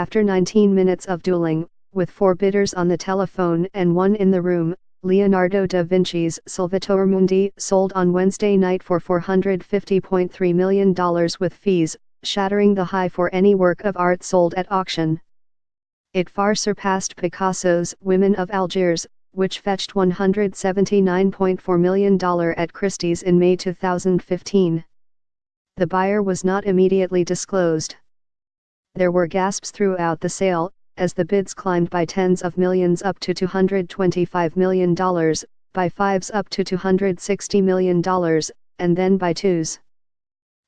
After 19 minutes of dueling, with 4 bidders on the telephone and 1 in the room, Leonardo da Vinci's Salvator Mundi sold on Wednesday night for $450.3 million with fees, shattering the high for any work of art sold at auction. It far surpassed Picasso's Women of Algiers, which fetched $179.4 million at Christie's in May 2015. The buyer was not immediately disclosed. There were gasps throughout the sale, as the bids climbed by tens of millions up to $225 million, by fives up to $260 million, and then by twos.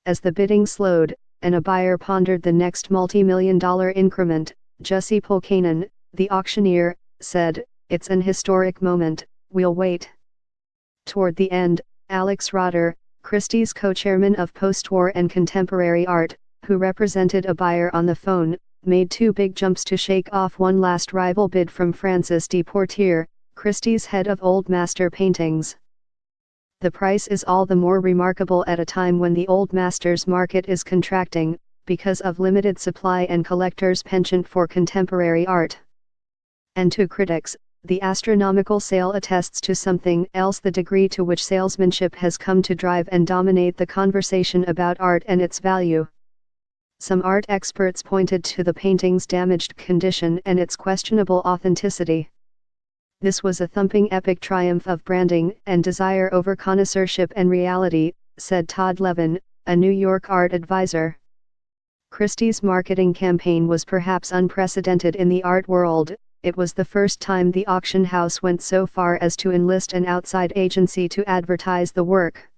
As the bidding slowed, and a buyer pondered the next multi-million-dollar increment, Jussi Pulkkainen, the auctioneer, said, "It's an historic moment, we'll wait." Toward the end, Alex Rotter, Christie's co-chairman of post-war and contemporary art, who represented a buyer on the phone, made 2 big jumps to shake off one last rival bid from Francis de Portier, Christie's head of Old Master paintings. The price is all the more remarkable at a time when the Old Masters market is contracting, because of limited supply and collectors' penchant for contemporary art. And to critics, the astronomical sale attests to something else: the degree to which salesmanship has come to drive and dominate the conversation about art and its value. Some art experts pointed to the painting's damaged condition and its questionable authenticity. This was a thumping epic triumph of branding and desire over connoisseurship and reality, said Todd Levin, a New York art advisor. Christie's marketing campaign was perhaps unprecedented in the art world. It was the first time the auction house went so far as to enlist an outside agency to advertise the work.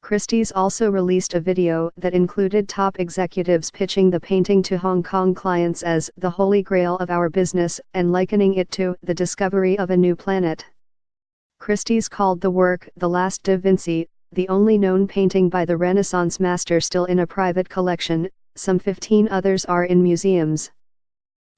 Christie's also released a video that included top executives pitching the painting to Hong Kong clients as the holy grail of our business and likening it to the discovery of a new planet. Christie's called the work The Last Da Vinci, the only known painting by the Renaissance master still in a private collection. Some 15 others are in museums.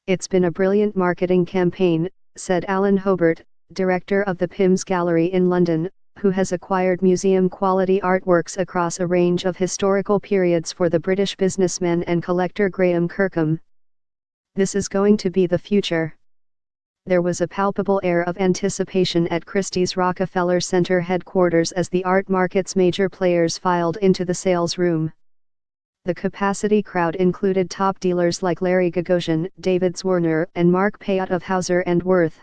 "It's been a brilliant marketing campaign," said Alan Hobart, director of the Pims Gallery in London, who has acquired museum-quality artworks across a range of historical periods for the British businessman and collector Graham Kirkham. "This is going to be the future." There was a palpable air of anticipation at Christie's Rockefeller Center headquarters as the art market's major players filed into the sales room. The capacity crowd included top dealers like Larry Gagosian, David Zwirner, and Mark Payot of Hauser & Wirth.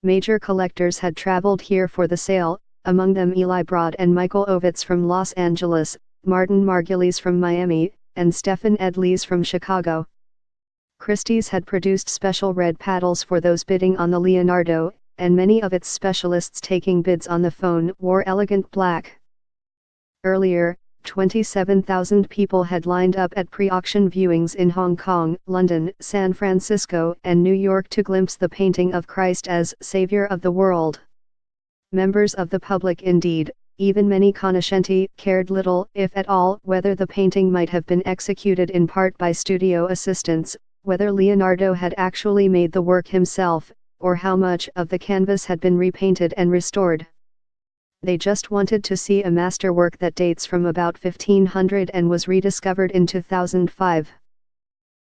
Major collectors had traveled here for the sale, among them Eli Broad and Michael Ovitz from Los Angeles, Martin Margulies from Miami, and Stefan Edlees from Chicago. Christie's had produced special red paddles for those bidding on the Leonardo, and many of its specialists taking bids on the phone wore elegant black. Earlier, 27,000 people had lined up at pre-auction viewings in Hong Kong, London, San Francisco, and New York to glimpse the painting of Christ as Savior of the world. Members of the public indeed, even many cognoscenti, cared little, if at all, whether the painting might have been executed in part by studio assistants, whether Leonardo had actually made the work himself, or how much of the canvas had been repainted and restored. They just wanted to see a masterwork that dates from about 1500 and was rediscovered in 2005.